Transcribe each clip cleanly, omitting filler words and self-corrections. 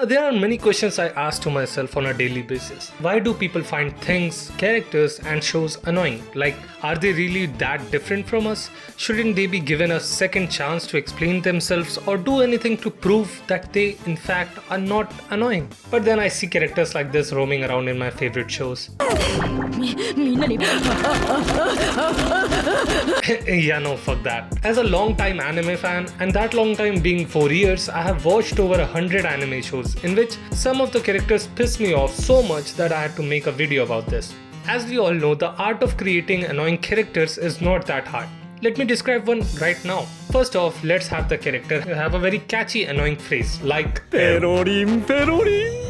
There are many questions I ask to myself on a daily basis. Why do people find things, characters and shows annoying? Like, are they really that different from us? Shouldn't they be given a second chance to explain themselves or do anything to prove that they in fact are not annoying? But then I see characters like this roaming around in my favorite shows. Yeah, no, fuck that. As a long time anime fan, and that long time being 4 years, I have watched over 100 anime shows in which some of the characters piss me off so much that I had to make a video about this. As we all know, the art of creating annoying characters is not that hard. Let me describe one right now. First off, let's have the character have a very catchy annoying phrase like Perorim Perorim.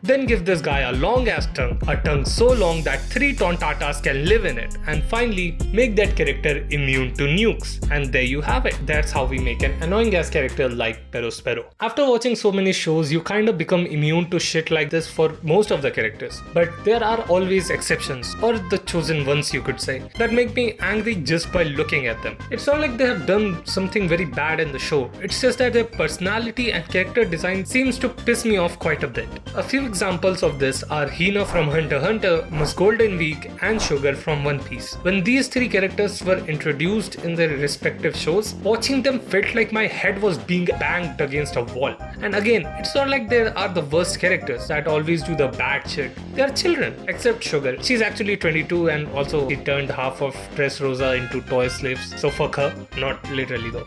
Then give this guy a long ass tongue, a tongue so long that 3 tontatas can live in it, and finally make that character immune to nukes. And there you have it. That's how we make an annoying ass character like Perospero. After watching so many shows, you kind of become immune to shit like this for most of the characters. But there are always exceptions, or the chosen ones you could say, that make me angry just by looking at them. It's not like they have done something very bad in the show, it's just that their personality and character design seems to piss me off quite a bit. A few examples of this are Hina from Hunter x Hunter, Miss Golden Week and Sugar from One Piece. When these 3 characters were introduced in their respective shows, watching them felt like my head was being banged against a wall. And again, it's not like they are the worst characters that always do the bad shit. They are children, except Sugar. She's actually 22 and also she turned half of Dressrosa into toy slaves, so fuck her. Not literally though.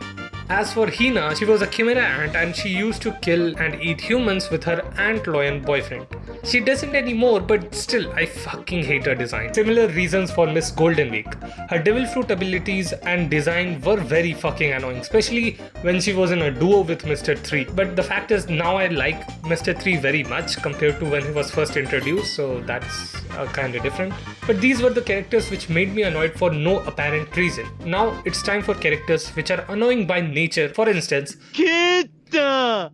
As for Hina, she was a chimera ant and she used to kill and eat humans with her ant lion boyfriend. She doesn't anymore, but still, I fucking hate her design. Similar reasons for Miss Golden Week. Her devil fruit abilities and design were very fucking annoying, especially when she was in a duo with Mr. 3. But the fact is, now I like Mr. 3 very much compared to when he was first introduced, so that's kinda different. But these were the characters which made me annoyed for no apparent reason. Now it's time for characters which are annoying by nature. For instance, Keta!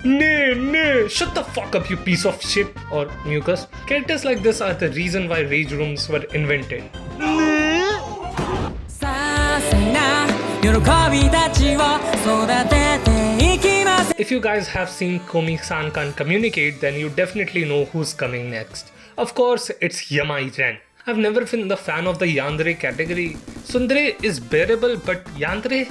Nee, shut the fuck up, you piece of shit, or mucus. Characters like this are the reason why rage rooms were invented. If you guys have seen Komi-san Can Communicate, then you definitely know who's coming next. Of course, it's Yamai Ren. I've never been the fan of the Yandere category. Tsundere is bearable, but Yandere?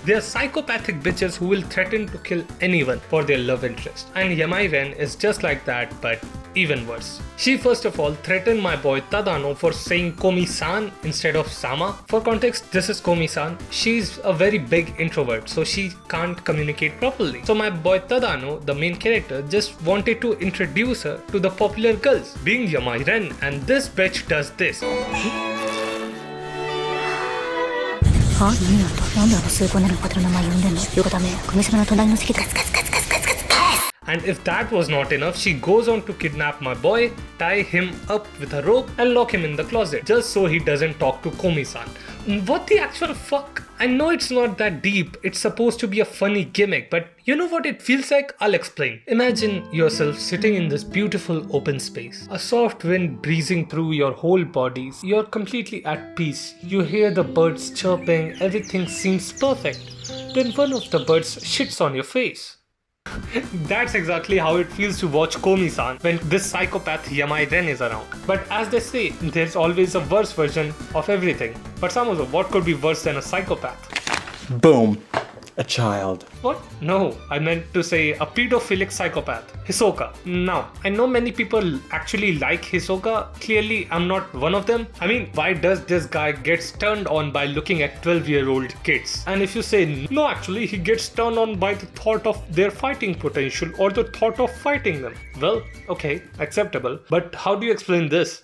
They are psychopathic bitches who will threaten to kill anyone for their love interest. And Yamai Ren is just like that, but even worse. She first of all threatened my boy Tadano for saying Komi-san instead of Sama. For context, this is Komi-san. She's a very big introvert, so she can't communicate properly. So my boy Tadano, the main character, just wanted to introduce her to the popular girls, being Yamai Ren, and this bitch does this. And if that was not enough, she goes on to kidnap my boy, tie him up with a rope and lock him in the closet just so he doesn't talk to Komi-san. What the actual fuck? I know it's not that deep, it's supposed to be a funny gimmick, but you know what it feels like? I'll explain. Imagine yourself sitting in this beautiful open space. A soft wind breezing through your whole body. You're completely at peace. You hear the birds chirping, everything seems perfect. Then one of the birds shits on your face. That's exactly how it feels to watch Komi-san when this psychopath Yamai Ren is around. But as they say, there's always a worse version of everything. But Samozo, what could be worse than a psychopath? Boom. A child. What? No, I meant to say a pedophilic psychopath. Hisoka. Now, I know many people actually like Hisoka. Clearly, I'm not one of them. I mean, why does this guy get turned on by looking at 12-year-old kids? And if you say, no, actually, he gets turned on by the thought of their fighting potential or the thought of fighting them. Well, okay, acceptable. But how do you explain this?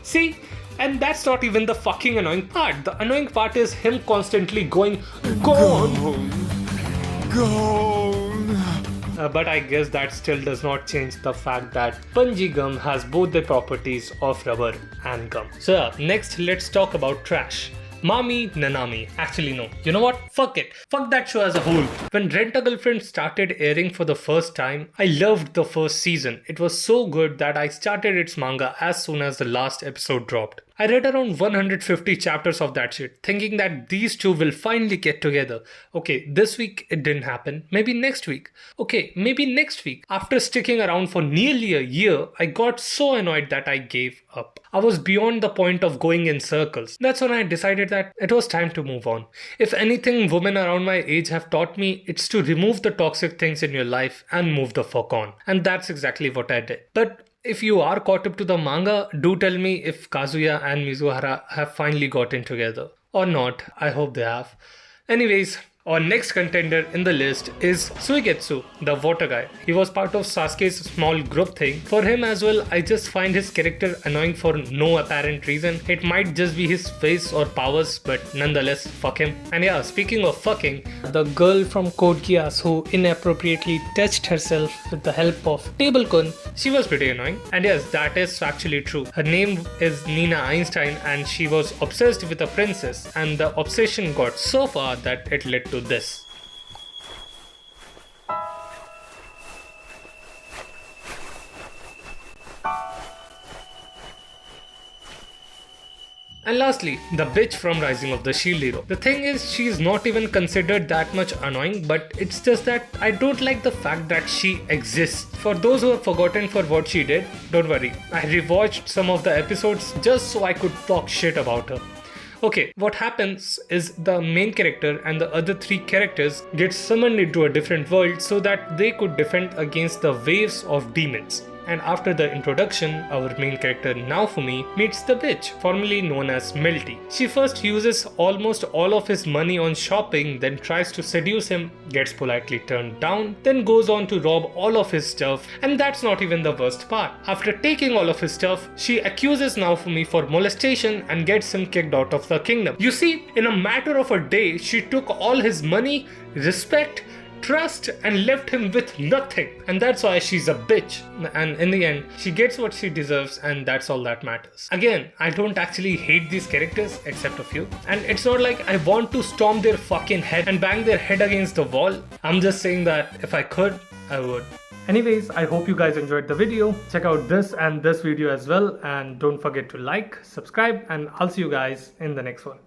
See? And that's not even the fucking annoying part. The annoying part is him constantly going, Gone! But I guess that still does not change the fact that bungee gum has both the properties of rubber and gum. So next let's talk about trash. Mami Nanami. Actually no, you know what? Fuck it. Fuck that show as a whole. When Rent-A-Girlfriend started airing for the first time, I loved the first season. It was so good that I started its manga as soon as the last episode dropped. I read around 150 chapters of that shit, thinking that these two will finally get together. Okay, this week it didn't happen. Maybe next week. Okay, maybe next week. After sticking around for nearly a year, I got so annoyed that I gave up. I was beyond the point of going in circles. That's when I decided that it was time to move on. If anything women around my age have taught me, it's to remove the toxic things in your life and move the fuck on. And that's exactly what I did. But if you are caught up to the manga, do tell me if Kazuya and Mizuhara have finally gotten together. Or not, I hope they have. Anyways, our next contender in the list is Suigetsu, the water guy. He was part of Sasuke's small group thing. For him as well, I just find his character annoying for no apparent reason. It might just be his face or powers, but nonetheless, fuck him. And yeah, speaking of fucking, the girl from Code Geass who inappropriately touched herself with the help of Table-kun, she was pretty annoying. And yes, that is actually true. Her name is Nina Einstein and she was obsessed with a princess, and the obsession got so far that it led to this. And lastly, the bitch from Rising of the Shield Hero. The thing is, she's not even considered that much annoying, but it's just that I don't like the fact that she exists. For those who have forgotten for what she did, don't worry. I rewatched some of the episodes just so I could talk shit about her. Okay, what happens is the main character and the other three characters get summoned into a different world so that they could defend against the waves of demons. And after the introduction, our main character Naofumi meets the bitch, formerly known as Melty. She first uses almost all of his money on shopping, then tries to seduce him, gets politely turned down, then goes on to rob all of his stuff, and that's not even the worst part. After taking all of his stuff, she accuses Naofumi for molestation and gets him kicked out of the kingdom. You see, in a matter of a day, she took all his money, respect, trust, and left him with nothing. And that's why she's a bitch. And in the end, she gets what she deserves, and that's all that matters. Again, I don't actually hate these characters except a few. And it's not like I want to stomp their fucking head and bang their head against the wall. I'm just saying that if I could, I would. Anyways, I hope you guys enjoyed the video. Check out this and this video as well. And don't forget to like, subscribe, and I'll see you guys in the next one.